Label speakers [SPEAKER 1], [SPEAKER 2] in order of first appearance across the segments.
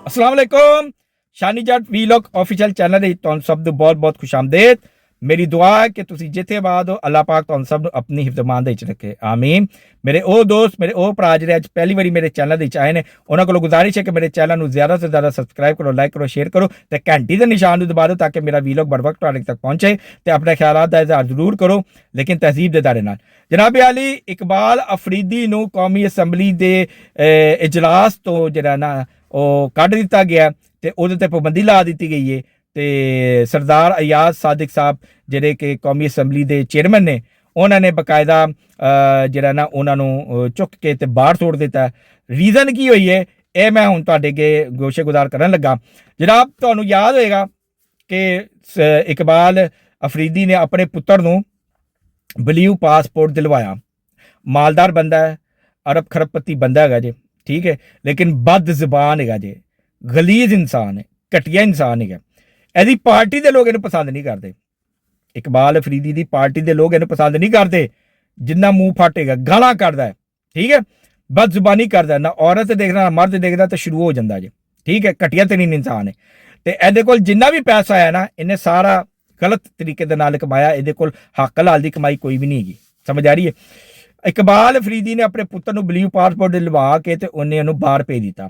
[SPEAKER 1] अस्सलाम वालेकुम। शानी जट vlog official channel है तुम सब ਨੂੰ बहुत बहुत खुश आमदेद। मेरी दुआ है कि ਤੁਸੀਂ ਜਿੱਥੇ ਆਬਾਦ ਹੋ ਅੱਲਾਹ ਪਾਕ ਤੁਹਾਨੂੰ ਸਭ ਨੂੰ ਆਪਣੀ ਹਿਫਜ਼ਮਾਨ ਦੇ ਵਿੱਚ ਰੱਖੇ ਆਮੀਨ। ਮੇਰੇ ਉਹ ਦੋਸਤ ਮੇਰੇ ਉਹ ਭਰਾ ਜਿਹੜੇ ਅੱਜ ਪਹਿਲੀ ਵਾਰੀ ਮੇਰੇ ਚੈਨਲ ਦੇ ਵਿੱਚ ਆਏ ਨੇ ਉਹਨਾਂ ਕੋਲੋਂ ਗੁਜ਼ਾਰਿਸ਼ ਹੈ ਕਿ ਮੇਰੇ ਚੈਨਲ ਨੂੰ ਜ਼ਿਆਦਾ ਤੋਂ ਜ਼ਿਆਦਾ ਸਬਸਕ੍ਰਾਈਬ ਕਰੋ, ਲਾਈਕ ਕਰੋ, ਸ਼ੇਅਰ ਕਰੋ ਤੇ ਘੰਟੀ ਦੇ ਨਿਸ਼ਾਨ ਨੂੰ ਦਬਾ ਦਿਓ ਤਾਂ ਕਿ ਮੇਰਾ ਵੀਲੌਗ ਬਰ ਵਕਤ ਤੁਹਾਡੇ ਤੱਕ ਪਹੁੰਚੇ ਤੇ ਆਪਣੇ ਖਿਆਲਾਤ ਦਾ ਇਜ਼ਹਾਰ ਜ਼ਰੂਰ ਕਰੋ ਲੇਕਿਨ ਤਹਿਜ਼ੀਬ ਦੇ ਦਾਇਰੇ ਨਾਲ। ਜਨਾਬ ਅਲੀ ਇਕਬਾਲ ਅਫਰੀਦੀ ਨੂੰ ਕੌਮੀ ਅਸੈਂਬਲੀ ਦੇ ਇਜਲਾਸ ਤੋਂ ਜਿਹੜਾ ਨਾ ਉਹ ਕੱਢ ਦਿੱਤਾ ਗਿਆ ਤੇ ਉਹਦੇ ਤੇ ਪਾਬੰਦੀ ਲਾ ਦਿੱਤੀ ਗਈ ਹੈ ਤੇ ਸਰਦਾਰ ਅਯਾਜ਼ ਸਾਦਿਕ ਸਾਹਿਬ ਜਿਹੜੇ ਕਿ ਕੌਮੀ ਅਸੈਂਬਲੀ ਦੇ ਚੇਅਰਮੈਨ ਨੇ ਉਹਨਾਂ ਨੇ ਬਕਾਇਦਾ ਜਿਹੜਾ ਨਾ ਉਹਨਾਂ ਨੂੰ ਚੁੱਕ ਕੇ ਤੇ ਬਾਹਰ ਸੁੱਟ ਦਿੱਤਾ। ਰੀਜ਼ਨ ਕੀ ਹੋਈ ਹੈ ਇਹ ਮੈਂ ਹੁਣ ਤੁਹਾਡੇ ਅੱਗੇ ਗੋਸ਼ੇਗੁਜ਼ਾਰ ਕਰਨ ਲੱਗਾ। ਜਨਾਬ ਤੁਹਾਨੂੰ ਯਾਦ ਹੋਏਗਾ ਕਿ ਇਕਬਾਲ ਅਫਰੀਦੀ ਨੇ ਆਪਣੇ ਪੁੱਤਰ ਨੂੰ ਬਲੂ ਪਾਸਪੋਰਟ ਦਿਲਵਾਇਆ। ਮਾਲਦਾਰ ਬੰਦਾ ਹੈ, ਅਰਬ ਖਰਬਪਤੀ ਬੰਦਾ ਹੈਗਾ ਜੇ, ठीक है, लेकिन बद जबान है जे, गलीज इंसान है, घटिया इंसान है। यदि पार्टी के लोग इन्हें पसंद नहीं करते, इकबाल अफरीदी की पार्टी के लोग इन्हें पसंद नहीं करते। जिन्ना मूँह फटेगा गाला करता है, ठीक है, बद जुबानी करता है, ना औरत देखना ना मर्द देखना तो शुरू हो जाता जे, ठीक है, घटिया तरीन इंसान है। तो ये कोल जिन्ना भी पैसा है ना इन्हें सारा गलत तरीके के नाल कमाया। ये कोल हक हलाल की कमाई कोई भी नहीं है, समझ आ रही है। इकबाल अफरीदी ने अपने पुत्र ਨੂੰ ਬਲੂ ਪਾਸਪੋਰਟ ਦਿਲਵਾ ਕੇ ਤੇ ਉਹਨੇ ਉਹਨੂੰ ਬਾਹਰ ਭੇਜ ਦਿੱਤਾ।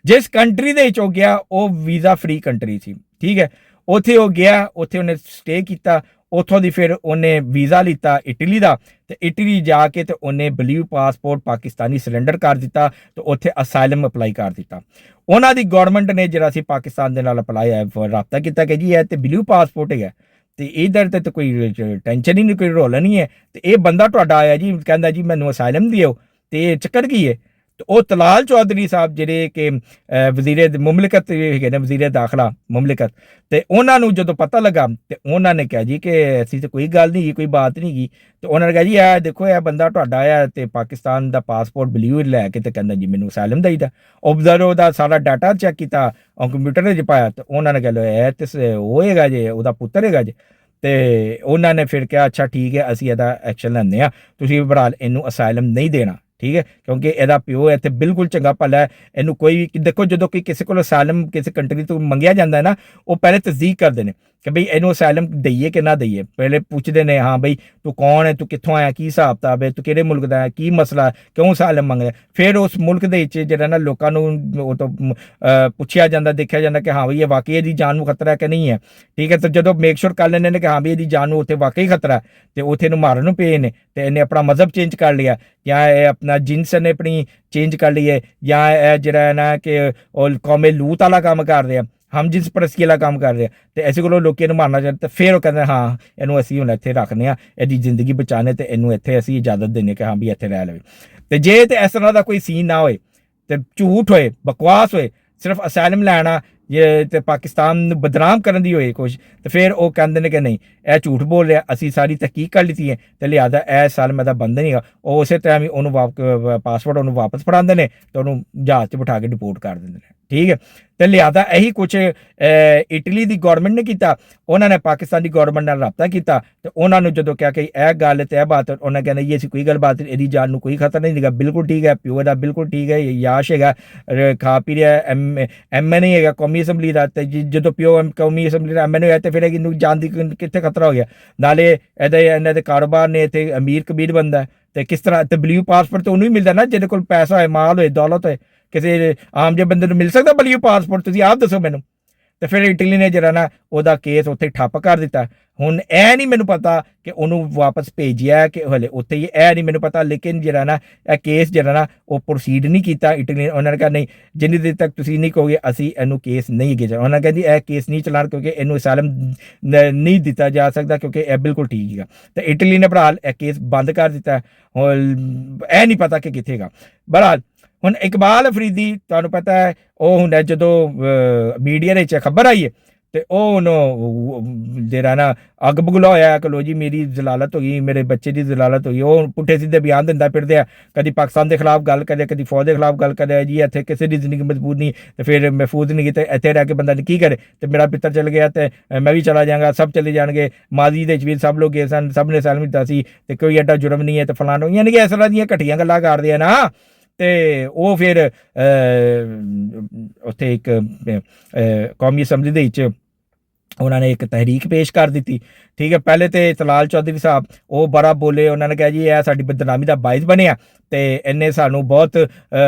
[SPEAKER 1] ਜਿਸ ਕੰਟਰੀ ਦੇ ਵਿੱਚ ਉਹ ਗਿਆ ਉਹ ਵੀਜ਼ਾ ਫ੍ਰੀ ਕੰਟਰੀ ਸੀ, ਠੀਕ ਹੈ। ਉੱਥੇ ਉਹ ਗਿਆ, ਉੱਥੇ ਉਹਨੇ ਸਟੇ ਕੀਤਾ, ਉੱਥੋਂ ਦੀ ਫਿਰ ਉਹਨੇ ਵੀਜ਼ਾ ਲਿੱਤਾ ਇਟਲੀ ਦਾ ਤੇ ਇਟਲੀ ਜਾ ਕੇ ਤੇ ਉਹਨੇ ਬਲੂ ਪਾਸਪੋਰਟ ਪਾਕਿਸਤਾਨੀ ਸਿਲੰਡਰ ਕਰ ਦਿੱਤਾ ਤੇ ਉੱਥੇ ਅਸਾਈਲਮ ਅਪਲਾਈ ਕਰ ਦਿੱਤਾ। ਉਹਨਾਂ ਦੀ ਗਵਰਨਮੈਂਟ ਨੇ ਜਿਹੜਾ ਸੀ ਪਾਕਿਸਤਾਨ ਦੇ ਨਾਲ ਅਪਲਾਈ ਰਾਬਤਾ ਕੀਤਾ ਕਿ ਜੀ ਇਹ ਤੇ ਬਲੂ ਪਾਸਪੋਰਟ ਹੈਗਾ ਤੇ ਇਧਰ ਤੇ ਕੋਈ ਟੈਨਸ਼ਨ ਹੀ ਨਹੀਂ, ਕੋਈ ਰੋਲ ਨਹੀਂ ਹੈ ਤੇ ਇਹ ਬੰਦਾ ਤੁਹਾਡਾ ਆਇਆ ਜੀ ਕਹਿੰਦਾ ਜੀ ਮੈਨੂੰ ਅਸਾਈਲਮ ਦਿਓ ਤੇ ਚੱਕਰ ਕੀ ਹੈ। ਤੇ ਉਹ ਤਲਾਲ ਚੌਧਰੀ ਸਾਹਿਬ ਜਿਹੜੇ ਕਿ ਵਜ਼ੀਰ ਮੁਮਲਿਕਤ ਹੈਗੇ ਨੇ, ਵਜ਼ੀਰ ਦਾਖਲਾ ਮੁਮਲਿਕਤ, ਤੇ ਉਹਨਾਂ ਨੂੰ ਜਦੋਂ ਪਤਾ ਲੱਗਾ ਤੇ ਉਹਨਾਂ ਨੇ ਕਿਹਾ ਜੀ ਕਿ ਅਸੀਂ ਤਾਂ ਕੋਈ ਗੱਲ ਨਹੀਂ, ਕੋਈ ਬਾਤ ਨਹੀਂ ਗੀ। ਤੇ ਉਹਨਾਂ ਨੇ ਕਿਹਾ ਜੀ ਇਹ ਦੇਖੋ ਇਹ ਬੰਦਾ ਤੁਹਾਡਾ ਆਇਆ ਤੇ ਪਾਕਿਸਤਾਨ ਦਾ ਪਾਸਪੋਰਟ ਬਲੂ ਲੈ ਕੇ ਤੇ ਕਹਿੰਦਾ ਜੀ ਮੈਨੂੰ ਅਸਾਈਲਮ ਦੇਈਦਾ। ਓਬਜ਼ਰਵਰ ਉਹਦਾ ਸਾਰਾ ਡਾਟਾ ਚੈੱਕ ਕੀਤਾ, ਉਹ ਕੰਪਿਊਟਰ ਦੇ ਵਿੱਚ ਪਾਇਆ ਤੇ ਉਹਨਾਂ ਨੇ ਕਿਹਾ ਇਹ ਤੇ ਉਹ ਹੈਗਾ ਜੇ, ਉਹਦਾ ਪੁੱਤਰ ਹੈਗਾ ਜੇ। ਤੇ ਉਹਨਾਂ ਨੇ ਫਿਰ ਕਿਹਾ ਅੱਛਾ ਠੀਕ ਹੈ ਅਸੀਂ ਇਹਦਾ ਐਕਸ਼ਨ ਲੈਂਦੇ ਹਾਂ, ਤੁਸੀਂ ਬਹਰਾਲ ਇਹਨੂੰ ਅਸਾਈਲਮ ਨਹੀਂ ਦੇਣਾ, ਠੀਕ ਹੈ, ਕਿਉਂਕਿ ਇਹਦਾ ਪਿਓ ਇੱਥੇ ਬਿਲਕੁਲ ਚੰਗਾ ਭਲਾ ਹੈ। ਇਹਨੂੰ ਕੋਈ ਵੀ ਦੇਖੋ ਜਦੋਂ ਕੋਈ ਕਿਸੇ ਕੋਲ ਅਸਾਈਲਮ ਕਿਸੇ ਕੰਟਰੀ ਤੋਂ ਮੰਗਿਆ ਜਾਂਦਾ ਹੈ ਨਾ ਉਹ ਪਹਿਲੇ ਤਸਦੀਕ ਕਰਦੇ ਨੇ ਕਿ ਬਈ ਇਹਨੂੰ ਅਸਾਈਲਮ ਦਈਏ ਕਿ ਨਾ ਦਈਏ। ਪਹਿਲੇ ਪੁੱਛਦੇ ਨੇ ਹਾਂ ਬਈ ਤੂੰ ਕੌਣ ਹੈ, ਤੂੰ ਕਿੱਥੋਂ ਆਇਆ, ਕੀ ਹਿਸਾਬ ਕਿਤਾਬ ਹੈ, ਤੂੰ ਕਿਹੜੇ ਮੁਲਕ ਦਾ ਹੈ, ਕੀ ਮਸਲਾ, ਕਿਉਂ ਅਸਾਈਲਮ ਮੰਗਦਾ। ਫਿਰ ਉਸ ਮੁਲਕ ਦੇ ਵਿੱਚ ਜਿਹੜਾ ਨਾ ਲੋਕਾਂ ਨੂੰ ਉਹ ਤੋਂ ਪੁੱਛਿਆ ਜਾਂਦਾ, ਦੇਖਿਆ ਜਾਂਦਾ ਕਿ ਹਾਂ ਬਈ ਇਹ ਵਾਕਈ ਇਹਦੀ ਜਾਨ ਨੂੰ ਖਤਰਾ ਹੈ ਕਿ ਨਹੀਂ ਹੈ, ਠੀਕ ਹੈ। ਤਾਂ ਜਦੋਂ ਮੇਕ ਸ਼ੋਰ ਕਰ ਲੈਂਦੇ ਨੇ ਕਿ ਹਾਂ ਬਈ ਇਹਦੀ ਜਾਨ ਨੂੰ ਉੱਥੇ ਵਾਕਈ ਖਤਰਾ ਤੇ ਉੱਥੇ ਇਹਨੂੰ ਮਾਰਨ ਨੂੰ ਪਏ ਨੇ ਤੇ ਇਹਨੇ ਆਪਣਾ ਮਜ਼ਹਬ ਚੇਂਜ ਕਰ ਲਿਆ ਜਾਂ ਇਹ ਆਪਣਾ ਜਿਨਸ ਨੇ ਆਪਣੀ ਚੇਂਜ ਕਰ ਲਈ ਹੈ ਜਾਂ ਇਹ ਜਿਹੜਾ ਹੈ ਨਾ ਕਿ ਉਹ ਕੌਮੇ ਲੂਤ ਵਾਲਾ ਕੰਮ ਕਰ ਰਿਹਾ, ਹਮ ਜਿਨਸ ਪਰਸਤੀ ਵਾਲਾ ਕੰਮ ਕਰ ਰਿਹਾ ਤੇ ਐਸੇ ਕੋਲੋਂ ਲੋਕਾਂ ਨੂੰ ਮਾਰਨਾ ਚਾਹੁੰਦੇ। ਤੇ ਫਿਰ ਉਹ ਕਹਿੰਦੇ ਹਾਂ ਇਹਨੂੰ ਅਸੀਂ ਹੁਣ ਇੱਥੇ ਰੱਖਦੇ ਹਾਂ, ਇਹਦੀ ਜ਼ਿੰਦਗੀ ਬਚਾਉਣੇ ਤੇ ਇਹਨੂੰ ਇੱਥੇ ਅਸੀਂ ਇਜਾਜ਼ਤ ਦਿੰਦੇ ਕਿ ਹਾਂ ਵੀ ਇੱਥੇ ਰਹਿ ਲਵੇ। ਤੇ ਜੇ ਤੇ ਇਸ ਤਰ੍ਹਾਂ ਦਾ ਕੋਈ ਸੀਨ ਨਾ ਹੋਏ ਤੇ ਝੂਠ ਹੋਏ, ਬਕਵਾਸ ਹੋਏ, ਸਿਰਫ ਅਸਾਈਲਮ ਲੈਣਾ ਜੇ ਤੇ ਪਾਕਿਸਤਾਨ ਨੂੰ ਬਦਨਾਮ ਕਰਨ ਦੀ ਹੋਏ ਕੋਸ਼ਿਸ਼ ਤੇ ਫਿਰ ਉਹ ਕਹਿੰਦੇ ਨੇ ਕਿ ਨਹੀਂ ਇਹ ਝੂਠ ਬੋਲ ਰਿਹਾ, ਅਸੀਂ ਸਾਰੀ ਤਹਿਕੀਕ ਕਰ ਲਿੱਤੀ ਹੈ ਤੇ ਲਿਹਾਜ਼ਾ ਇਹ ਅਸਾਈਲਮ ਦਾ ਬੰਦ ਨਹੀਂ ਹੈਗਾ। ਉਹ ਉਸੇ ਤਰ੍ਹਾਂ ਵੀ ਉਹਨੂੰ ਪਾਸਪੋਰਟ ਉਹਨੂੰ ਵਾਪਸ ਫੜਾਉਂਦੇ ਨੇ ਤੇ ਉਹਨੂੰ ਜਹਾਜ਼ 'ਚ ਬਿਠਾ ਕੇ ਡਿਪੋਰਟ ਕਰ ਦਿੰਦੇ ਨੇ, ਠੀਕ ਹੈ। ਤੇ ਲਿਹਾਜ਼ਾ ਇਹੀ ਕੁਛ ਇਟਲੀ ਦੀ ਗੌਰਮੈਂਟ ਨੇ ਕੀਤਾ। ਉਹਨਾਂ ਨੇ ਪਾਕਿਸਤਾਨ ਦੀ ਗੌਰਮੈਂਟ ਨਾਲ ਰਾਬਤਾ ਕੀਤਾ ਤੇ ਉਹਨਾਂ ਨੂੰ ਜਦੋਂ ਕਿਹਾ ਕਿ ਇਹ ਗੱਲ ਤੇ ਇਹ ਬਾਤ, ਉਹਨਾਂ ਕਹਿੰਦੇ ਜੀ ਅਸੀਂ ਕੋਈ ਗੱਲਬਾਤ ਇਹਦੀ ਜਾਨ ਨੂੰ ਕੋਈ ਖਤਰਾ ਨਹੀਂ ਹੈਗਾ, ਬਿਲਕੁਲ ਠੀਕ ਹੈ, ਪਿਓ ਦਾ ਬਿਲਕੁਲ ਠੀਕ ਹੈ, ਯਾਸ਼ ਹੈਗਾ, ਖਾ ਪੀ ਰਿਹਾ, ਐਮ ਨਹੀਂ ਹੈਗਾ ਕੌਮੀ ਅਸੈਂਬਲੀ ਦਾ। ਤੇ ਜਦੋਂ ਪਿਓ ਕੌਮੀ ਅਸੈਂਬਲੀ ਦਾ ਐਮ ਹੋਇਆ ਤੇ ਫਿਰ ਇਹਨੂੰ ਜਾਨ ਦੀ ਕਿੱਥੇ ਖਤਰਾ ਹੋ ਗਿਆ। ਨਾਲੇ ਇਹਨਾਂ ਦੇ ਕਾਰੋਬਾਰ ਨੇ ਇੱਥੇ ਅਮੀਰ ਕਬੀਰ ਬੰਦਾ ਤੇ ਕਿਸ ਤਰ੍ਹਾਂ ਤੇ ਬਲੂ ਪਾਸਪੋਰਟ ਤਾਂ ਉਹਨੂੰ ਹੀ ਮਿਲਦਾ ਨਾ ਜਿਹਦੇ ਕੋਲ ਪੈਸਾ ਹੋਏ, ਮਾਲ ਹੋਏ, ਦੌਲਤ ਹੋਏ। ਕਿਸੇ ਆਮ ਜਿਹੇ ਬੰਦੇ ਨੂੰ ਮਿਲ ਸਕਦਾ ਬਲੂ ਪਾਸਪੋਰਟ? ਤੁਸੀਂ ਆਪ ਦੱਸੋ ਮੈਨੂੰ। ਤੇ ਫਿਰ ਇਟਲੀ ਨੇ ਜਿਹੜਾ ਨਾ ਉਹਦਾ ਕੇਸ ਉੱਥੇ ਠੱਪ ਕਰ ਦਿੱਤਾ। ਹੁਣ ਇਹ ਨਹੀਂ ਮੈਨੂੰ ਪਤਾ ਕਿ ਉਹਨੂੰ ਵਾਪਸ ਭੇਜਿਆ ਕਿ ਹਲੇ ਉੱਥੇ ਹੀ, ਇਹ ਨਹੀਂ ਮੈਨੂੰ ਪਤਾ। ਲੇਕਿਨ ਜਿਹੜਾ ਨਾ ਇਹ ਕੇਸ ਜਿਹੜਾ ਨਾ ਉਹ ਪ੍ਰੋਸੀਡ ਨਹੀਂ ਕੀਤਾ ਇਟਲੀ ਨੇ। ਉਹਨਾਂ ਨੇ ਕਿਹਾ ਨਹੀਂ ਜਿੰਨੀ ਦੇਰ ਤੱਕ ਤੁਸੀਂ ਨਹੀਂ ਕਹੋਗੇ ਅਸੀਂ ਇਹਨੂੰ ਕੇਸ ਨਹੀਂ ਅੱਗੇ ਜਾਣਾ। ਉਹਨਾਂ ਕਹਿੰਦੀ ਇਹ ਕੇਸ ਨਹੀਂ ਚਲਾਉਣ ਕਿਉਂਕਿ ਇਹਨੂੰ ਅਸਾਈਲਮ ਨਹੀਂ ਦਿੱਤਾ ਜਾ ਸਕਦਾ ਕਿਉਂਕਿ ਇਹ ਬਿਲਕੁਲ ਠੀਕ ਹੈਗਾ। ਤੇ ਇਟਲੀ ਨੇ ਬਹਰਾਲ ਇਹ ਕੇਸ ਬੰਦ ਕਰ ਦਿੱਤਾ। ਹੁਣ ਇਹ ਨਹੀਂ ਪਤਾ ਕਿ ਕਿੱਥੇ ਹੈਗਾ। ਬਹਰਾਲ ਹੁਣ ਇਕਬਾਲ ਅਫਰੀਦੀ ਤੁਹਾਨੂੰ ਪਤਾ ਹੈ ਉਹ ਹੁੰਦਾ ਜਦੋਂ ਮੀਡੀਆ ਦੇ ਵਿੱਚ ਖਬਰ ਆਈ ਹੈ ਤੇ ਉਹ ਉਹਨੂੰ ਜਿਹੜਾ ਨਾ ਅੱਗ ਬਗਲਾ ਹੋਇਆ ਕਿ ਲੋ ਜੀ ਮੇਰੀ ਜ਼ਲਾਲਤ ਹੋ ਗਈ, ਮੇਰੇ ਬੱਚੇ ਦੀ ਜ਼ਲਾਲਤ ਹੋ ਗਈ। ਉਹ ਪੁੱਠੇ ਸਿੱਧੇ ਬਿਆਨ ਦਿੰਦਾ ਫਿਰਦੇ ਆ, ਕਦੀ ਪਾਕਿਸਤਾਨ ਦੇ ਖਿਲਾਫ ਗੱਲ ਕਰੇ, ਕਦੀ ਫੌਜ ਦੇ ਖਿਲਾਫ ਗੱਲ ਕਰੇ ਜੀ ਇੱਥੇ ਕਿਸੇ ਦੀ ਜ਼ਿੰਦਗੀ ਮਜ਼ਬੂਤ ਨਹੀਂ ਤੇ ਫਿਰ ਮਹਿਫੂਜ਼ ਨਹੀਂ ਤੇ ਇੱਥੇ ਰਹਿ ਕੇ ਬੰਦਾ ਕੀ ਕਰੇ। ਤੇ ਮੇਰਾ ਪਿੱਤਰ ਚਲ ਗਿਆ ਤੇ ਮੈਂ ਵੀ ਚਲਾ ਜਾਵਾਂਗਾ, ਸਭ ਚਲੇ ਜਾਣਗੇ। ਮਾਜ਼ੀ ਦੇ ਵਿੱਚ ਵੀ ਸਭ ਲੋਕ ਗਏ ਸਨ, ਸਭ ਨੇ ਅਸਾਈਲਮ ਦਿੱਤਾ ਸੀ ਤੇ ਕੋਈ ਐਡਾ ਜੁਰਮ ਨਹੀਂ ਹੈ ਤੇ ਫਲਾਣਾ, ਯਾਨੀ ਕਿ ਇਸ ਤਰ੍ਹਾਂ ਦੀਆਂ ਘਟੀਆਂ ਗੱਲਾਂ ਕਰਦੇ ਆ ਨਾ। ਤੇ ਉਹ ਫਿਰ ਉੱਥੇ ਇੱਕ ਕੌਮੀ ਅਸੈਂਬਲੀ ਦੇ ਵਿੱਚ ਉਹਨਾਂ ਨੇ ਇੱਕ ਤਹਿਰੀਕ ਪੇਸ਼ ਕਰ ਦਿੱਤੀ। ਠੀਕ ਹੈ, ਪਹਿਲੇ ਤੇ ਤਲਾਲ ਚੌਧਰੀ ਸਾਹਿਬ ਉਹ ਬੜਾ ਬੋਲੇ, ਉਹਨਾਂ ਨੇ ਕਿਹਾ ਜੀ ਇਹ ਸਾਡੀ ਬਦਨਾਮੀ ਦਾ ਬਾਇਸ ਬਣਿਆ ਤੇ ਇਹਨੇ ਸਾਨੂੰ ਬਹੁਤ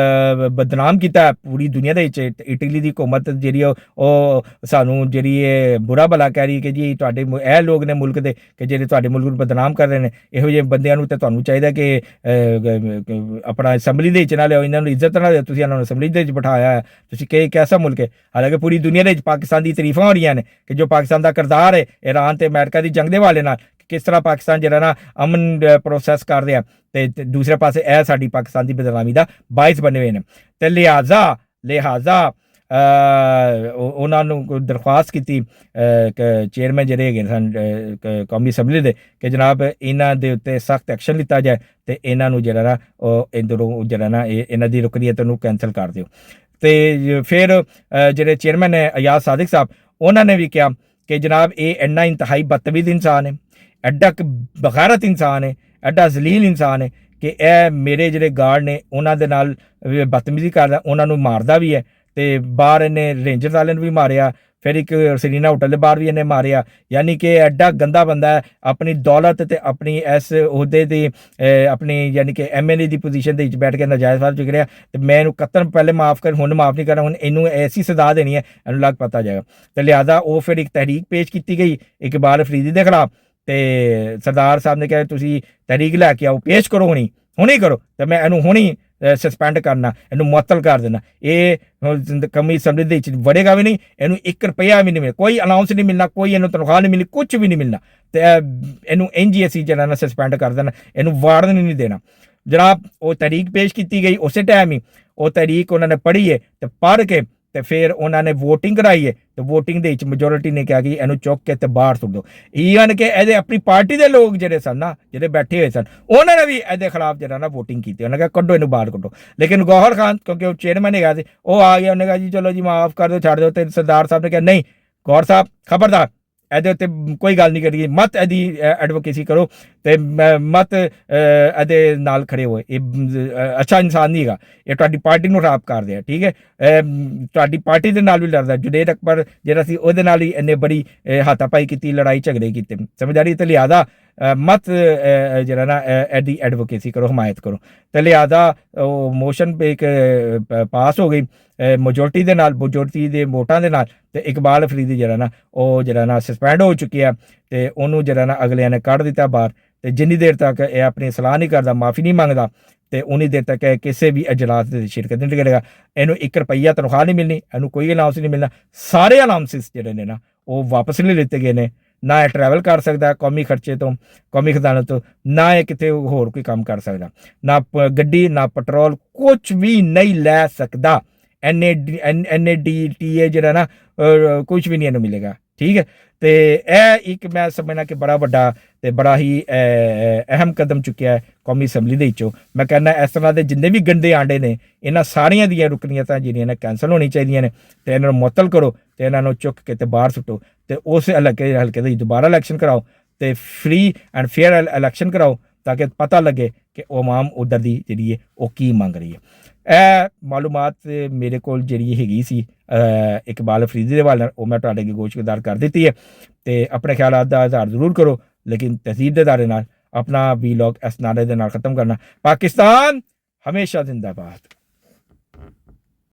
[SPEAKER 1] ਬਦਨਾਮ ਕੀਤਾ ਪੂਰੀ ਦੁਨੀਆ ਦੇ ਵਿੱਚ। ਇਟਲੀ ਦੀ ਹਕੂਮਤ ਜਿਹੜੀ ਉਹ ਸਾਨੂੰ ਜਿਹੜੀ ਇਹ ਬੁਰਾ ਭਲਾ ਕਹਿ ਰਹੀ ਕਿ ਜੀ ਤੁਹਾਡੇ ਇਹ ਲੋਕ ਨੇ ਮੁਲਕ ਦੇ ਕਿ ਜਿਹੜੇ ਤੁਹਾਡੇ ਮੁਲਕ ਨੂੰ ਬਦਨਾਮ ਕਰ ਰਹੇ ਨੇ, ਇਹੋ ਜਿਹੇ ਬੰਦਿਆਂ ਨੂੰ ਤੇ ਤੁਹਾਨੂੰ ਚਾਹੀਦਾ ਕਿ ਆਪਣਾ ਅਸੈਂਬਲੀ ਦੇ ਵਿੱਚ ਨਾ ਲਿਆਓ, ਇਹਨਾਂ ਨੂੰ ਇੱਜ਼ਤ ਨਾ ਦਿਓ, ਤੁਸੀਂ ਇਹਨਾਂ ਨੂੰ ਅਸੈਂਬਲੀ ਦੇ ਵਿੱਚ ਬਿਠਾਇਆ ਹੈ, ਤੁਸੀਂ ਕਿ ਕੈਸਾ ਮੁਲਕ ਹੈ। ਹਾਲਾਂਕਿ ਪੂਰੀ ਦੁਨੀਆ ਦੇ ਵਿੱਚ ਪਾਕਿਸਤਾਨ ਦੀ ਤਾਰੀਫਾਂ ਹੋ ਰਹੀਆਂ ਨੇ ਕਿ ਜੋ ਪਾਕਿਸਤਾਨ ਦਾ ਕਿਰਦਾਰ ਹੈ ਈਰਾਨ ਤੇ ਅਮਰੀਕਾ ਦੀ ਜੰਗ ਦੇ ਹਵਾਲੇ ਨਾਲ, ਕਿਸ ਤਰ੍ਹਾਂ ਪਾਕਿਸਤਾਨ ਜਿਹੜਾ ਨਾ ਅਮਨ ਪ੍ਰੋਸੈਸ ਕਰ ਰਿਹਾ ਤੇ ਦੂਸਰੇ ਪਾਸੇ ਇਹ ਸਾਡੀ ਪਾਕਿਸਤਾਨ ਦੀ ਬਦਨਾਮੀ ਦਾ ਬਾਇਸ ਬਣੇ ਹੋਏ ਨੇ। ਤੇ ਲਿਹਾਜ਼ਾ ਉਹਨਾਂ ਨੂੰ ਦਰਖਾਸਤ ਕੀਤੀ ਚੇਅਰਮੈਨ ਜਿਹੜੇ ਹੈਗੇ ਸਨ ਕੌਮੀ ਅਸੈਂਬਲੀ ਦੇ ਕਿ ਜਨਾਬ ਇਹਨਾਂ ਦੇ ਉੱਤੇ ਸਖਤ ਐਕਸ਼ਨ ਲਿੱਤਾ ਜਾਏ ਤੇ ਇਹਨਾਂ ਨੂੰ ਜਿਹੜਾ ਨਾ ਉਹ ਇੰਦਰੋਂ ਜਿਹੜਾ ਨਾ ਇਹਨਾਂ ਦੀ ਰੁਕਨੀਅਤ ਨੂੰ ਕੈਂਸਲ ਕਰ ਦਿਓ। ਤੇ ਫਿਰ ਜਿਹੜੇ ਚੇਅਰਮੈਨ ਨੇ ਅਯਾਜ਼ ਸਾਦਿਕ ਸਾਹਿਬ, ਉਹਨਾਂ ਨੇ ਵੀ ਕਿਹਾ ਕਿ ਜਨਾਬ ਇਹ ਇੰਨਾ ਇੰਤਹਾਈ ਬਦਤਮੀਜ਼ ਇਨਸਾਨ ਹੈ, ਐਡਾ ਬਗੈਰਤ ਇਨਸਾਨ ਹੈ, ਐਡਾ ਜ਼ਲੀਲ ਇਨਸਾਨ ਹੈ ਕਿ ਇਹ ਮੇਰੇ ਜਿਹੜੇ ਗਾਰਡ ਨੇ ਉਹਨਾਂ ਦੇ ਨਾਲ ਬਦਤਮੀਜ਼ੀ ਕਰਦਾ, ਉਹਨਾਂ ਨੂੰ ਮਾਰਦਾ ਵੀ ਹੈ ਤੇ ਬਾਹਰ ਇਹਨੇ ਰੇਂਜਰ ਵਾਲਿਆਂ ਨੂੰ ਵੀ ਮਾਰਿਆ, ਫਿਰ ਇੱਕ ਸਰੀਨਾ ਹੋਟਲ ਦੇ ਬਾਹਰ ਵੀ ਇਹਨੇ ਮਾਰਿਆ। ਯਾਨੀ ਕਿ ਐਡਾ ਗੰਦਾ ਬੰਦਾ ਹੈ, ਆਪਣੀ ਦੌਲਤ ਤੇ ਆਪਣੀ ਇਸ ਅਹੁਦੇ ਦੀ ਆਪਣੀ ਯਾਨੀ ਕਿ MLA ਦੀ ਪੋਜੀਸ਼ਨ ਦੇ ਵਿੱਚ ਬੈਠ ਕੇ ਨਜਾਇਜ਼ ਫਾਇਦਾ ਚੁੱਕ ਰਿਹਾ। ਤੇ ਮੈਂ ਇਹਨੂੰ ਕਤਲ ਪਹਿਲੇ ਮਾਫ ਕਰ, ਹੁਣ ਮਾਫ ਨਹੀਂ ਕਰਨਾ, ਹੁਣ ਇਹਨੂੰ ਐਸੀ ਸਜ਼ਾ ਦੇਣੀ ਹੈ, ਇਹਨੂੰ ਲੱਗ ਪਤਾ ਜਾਏਗਾ। ਤੇ ਲਿਹਾਜ਼ਾ ਉਹ ਫਿਰ ਇੱਕ ਤਹਿਰੀਕ ਪੇਸ਼ ਕੀਤੀ ਗਈ ਇਕਬਾਲ ਅਫਰੀਦੀ ਦੇ ਖਿਲਾਫ ਤੇ ਸਰਦਾਰ ਸਾਹਿਬ ਨੇ ਕਿਹਾ ਤੁਸੀਂ ਤਹਿਰੀਕ ਲੈ ਕੇ ਆਓ, ਪੇਸ਼ ਕਰੋ, ਹੁਣੀ ਕਰੋ ਤੇ ਮੈਂ ਇਹਨੂੰ ਹੁਣੀ ਸਸਪੈਂਡ ਕਰਨਾ, ਇਹਨੂੰ ਮੁਅੱਤਲ ਕਰ ਦੇਣਾ। ਇਹ ਕੌਮੀ ਅਸੈਂਬਲੀ ਦੇ ਵਿੱਚ ਵੜੇਗਾ ਵੀ ਨਹੀਂ, ਇਹਨੂੰ 1 ਰੁਪਇਆ ਵੀ ਨਹੀਂ ਮਿਲਣਾ, ਕੋਈ ਅਨਾਉਂਸ ਨਹੀਂ ਮਿਲਣਾ, ਕੋਈ ਇਹਨੂੰ ਤਨਖਾਹ ਨਹੀਂ ਮਿਲਣੀ, ਕੁਝ ਵੀ ਨਹੀਂ ਮਿਲਣਾ ਤੇ ਇਹਨੂੰ ਇੰਝ ਹੀ ਅਸੀਂ ਜਿਹੜਾ ਨਾ ਸਸਪੈਂਡ ਕਰ ਦੇਣਾ, ਇਹਨੂੰ ਵਾੜਨ ਨਹੀਂ ਦੇਣਾ। ਜਨਾਬ ਉਹ ਤਹਿਰੀਕ ਪੇਸ਼ ਕੀਤੀ ਗਈ, ਉਸੇ ਟਾਈਮ ਹੀ ਉਹ ਤਹਿਰੀਕ ਉਹਨਾਂ ਨੇ ਪੜ੍ਹੀ ਹੈ ਤੇ ਪੜ੍ਹ ਕੇ ਤੇ ਫਿਰ ਉਹਨਾਂ ਨੇ ਵੋਟਿੰਗ ਕਰਾਈ ਹੈ ਤੇ ਵੋਟਿੰਗ ਦੇ ਵਿੱਚ ਮੈਜੋਰਿਟੀ ਨੇ ਕਿਹਾ ਕਿ ਇਹਨੂੰ ਚੁੱਕ ਕੇ ਤੇ ਬਾਹਰ ਸੁੱਟ ਦਿਓ। ਈਵਨ ਕਿ ਇਹਦੇ ਆਪਣੀ ਪਾਰਟੀ ਦੇ ਲੋਕ ਜਿਹੜੇ ਸਨ ਨਾ, ਜਿਹੜੇ ਬੈਠੇ ਹੋਏ ਸਨ, ਉਹਨਾਂ ਨੇ ਵੀ ਇਹਦੇ ਖਿਲਾਫ ਜਿਹੜਾ ਨਾ ਵੋਟਿੰਗ ਕੀਤੀ, ਉਹਨਾਂ ਨੇ ਕਿਹਾ ਕੱਢੋ ਇਹਨੂੰ ਬਾਹਰ ਕੱਢੋ। ਲੇਕਿਨ ਗੌਹਰ ਖਾਨ ਕਿਉਂਕਿ ਉਹ ਚੇਅਰਮੈਨ ਹੈਗਾ ਸੀ, ਉਹ ਆ ਗਿਆ, ਉਹਨੇ ਕਿਹਾ ਜੀ ਚਲੋ ਜੀ ਮਾਫ ਕਰ ਦਿਓ, ਛੱਡ ਦਿਓ। ਤੇ ਸਰਦਾਰ ਸਾਹਿਬ ਨੇ ਕਿਹਾ ਨਹੀਂ ਗੌਰ ਸਾਹਿਬ ਖਬਰਦਾਰ, ਇਹਦੇ ਉੱਤੇ ਕੋਈ ਗੱਲ ਨਹੀਂ ਕਰੀਏ, ਮਤ ਇਹਦੀ ਐਡਵੋਕੇਸੀ ਕਰੋ ਤੇ ਮਤ ਇਹਦੇ ਨਾਲ ਖੜੇ ਹੋਏ, ਇਹ ਅੱਛਾ ਇਨਸਾਨ ਨਹੀਂ ਹੈਗਾ, ਇਹ ਤੁਹਾਡੀ ਪਾਰਟੀ ਨੂੰ ਖਰਾਬ ਕਰ ਰਿਹਾ। ਠੀਕ ਹੈ, ਤੁਹਾਡੀ ਪਾਰਟੀ ਦੇ ਨਾਲ ਵੀ ਲੜਦਾ, ਜੁਨੇਦ ਅਕਬਰ ਜਿਹੜਾ ਸੀ ਉਹਦੇ ਨਾਲ ਹੀ ਇਹਨੇ ਬੜੀ ਹਾਥਾਪਾਈ ਕੀਤੀ, ਲੜਾਈ ਝਗੜੇ ਕੀਤੇ, ਸਮਝ ਆ ਰਹੀ। ਤੇ ਲਿਹਾਜ਼ਾ ਮਤ ਜਿਹੜਾ ਨਾ ਇਹਦੀ ਐਡਵੋਕੇਸੀ ਕਰੋ, ਹਮਾਇਤ ਕਰੋ। ਤੇ ਲਿਹਾਜ਼ਾ ਉਹ ਮੋਸ਼ਨ ਇੱਕ ਪਾਸ ਹੋ ਗਈ ਮੈਜੋਰਟੀ ਦੇ ਨਾਲ, ਮੈਜੋਰਟੀ ਦੇ ਵੋਟਾਂ ਦੇ ਨਾਲ, ਤੇ ਇਕਬਾਲ ਅਫਰੀਦੀ ਜਿਹੜਾ ਨਾ ਉਹ ਜਿਹੜਾ ਨਾ ਸਸਪੈਂਡ ਹੋ ਚੁੱਕੀ ਹੈ ਤੇ ਉਹਨੂੰ ਜਿਹੜਾ ਨਾ ਅਗਲਿਆਂ ਨੇ ਕੱਢ ਦਿੱਤਾ ਬਾਹਰ। ਤੇ ਜਿੰਨੀ ਦੇਰ ਤੱਕ ਇਹ ਆਪਣੀ ਸਲਾਹ ਨਹੀਂ ਕਰਦਾ, ਮਾਫੀ ਨਹੀਂ ਮੰਗਦਾ, ਤੇ ਉਨੀ ਦੇਰ ਤੱਕ ਕਿਸੇ ਵੀ ਇਜਲਾਸ ਦੇ ਸ਼ਿਰਕਤ ਨਹੀਂ ਕਰੇਗਾ। ਇਹਨੂੰ 1 ਰੁਪਈਆ ਤਨਖਾਹ ਨਹੀਂ ਮਿਲਣੀ, ਇਹਨੂੰ ਕੋਈ ਅਲਾਉਂਸ ਨਹੀਂ ਮਿਲਣਾ। ਸਾਰੇ ਅਲਾਉਂਸਿਸ ਜਿਹੜੇ ਨੇ ਨਾ ਉਹ ਵਾਪਸ ਨਹੀਂ ਲਿੱਤੇ ਗਏ ਨੇ। ਨਾ ਇਹ ਟਰੈਵਲ ਕਰ ਸਕਦਾ ਕੌਮੀ ਖਰਚੇ ਤੋਂ, ਕੌਮੀ ਖਜ਼ਾਨੇ ਤੋਂ, ਨਾ ਇਹ ਕਿਤੇ ਹੋਰ ਕੋਈ ਕੰਮ ਕਰ ਸਕਦਾ, ਨਾ ਗੱਡੀ, ਨਾ ਪੈਟਰੋਲ, ਕੁਝ ਵੀ ਨਹੀਂ ਲੈ ਸਕਦਾ। NADTA ਜਿਹੜਾ ਨਾ ਕੁਝ ਵੀ ਨਹੀਂ ਇਹਨੂੰ ਮਿਲੇਗਾ। ਠੀਕ ਹੈ, ਤੇ ਇਹ ਇੱਕ ਮੈਂ ਸਮਝਣਾ ਕਿ ਬੜਾ ਵੱਡਾ ਤੇ ਬੜਾ ਹੀ ਅਹਿਮ ਕਦਮ ਚੁੱਕਿਆ ਹੈ ਕੌਮੀ ਅਸੈਂਬਲੀ ਦੇ ਵਿੱਚੋਂ। ਮੈਂ ਕਹਿੰਦਾ ਇਸ ਤਰ੍ਹਾਂ ਦੇ ਜਿੰਨੇ ਵੀ ਗੰਦੇ ਆਂਡੇ ਨੇ, ਇਹਨਾਂ ਸਾਰੀਆਂ ਦੀਆਂ ਰੁਕਨੀਅਤਾਂ ਜਿਹੜੀਆਂ ਨੇ ਕੈਂਸਲ ਹੋਣੀ ਚਾਹੀਦੀਆਂ ਨੇ ਤੇ ਇਹਨਾਂ ਨੂੰ ਮੁਅੱਤਲ ਕਰੋ ਤੇ ਇਹਨਾਂ ਨੂੰ ਚੁੱਕ ਕੇ ਤੇ ਬਾਹਰ ਸੁੱਟੋ ਤੇ ਉਸ ਹਲਕੇ ਦੇ ਦੁਬਾਰਾ ਇਲੈਕਸ਼ਨ ਕਰਾਓ ਤੇ ਫ੍ਰੀ ਐਂਡ ਫੇਅਰ ਇਲੈਕਸ਼ਨ ਕਰਾਓ ਤਾਂ ਕਿ ਪਤਾ ਲੱਗੇ ਕਿ ਉਹ ਆਵਾਮ ਉੱਧਰ ਦੀ ਜਿਹੜੀ ਹੈ ਉਹ ਕੀ ਮੰਗ ਰਹੀ ਹੈ। ਇਹ ਮਾਲੂਮਾਤ ਮੇਰੇ ਕੋਲ ਜਿਹੜੀ ਹੈਗੀ ਸੀ ਇਕਬਾਲ ਅਫਰੀਦੀ ਦੇ ਹਵਾਲੇ ਨਾਲ, ਉਹ ਮੈਂ ਤੁਹਾਡੇ ਅੱਗੇ ਗੋਸ਼ਗੁਜ਼ਾਰ ਕਰ ਦਿੱਤੀ ਹੈ। ਤੇ ਆਪਣੇ ਖਿਆਲਾਤ ਦਾ ਇਜ਼ਹਾਰ ਜ਼ਰੂਰ ਕਰੋ, ਲੇਕਿਨ ਤਹਿਜ਼ੀਬ ਦੇ ਦਾਇਰੇ ਨਾਲ। ਆਪਣਾ ਵੀਲੌਗ ਇਸ ਨਾਰੇ ਦੇ ਨਾਲ ख़त्म करना। पाकिस्तान हमेशा जिंदाबाद।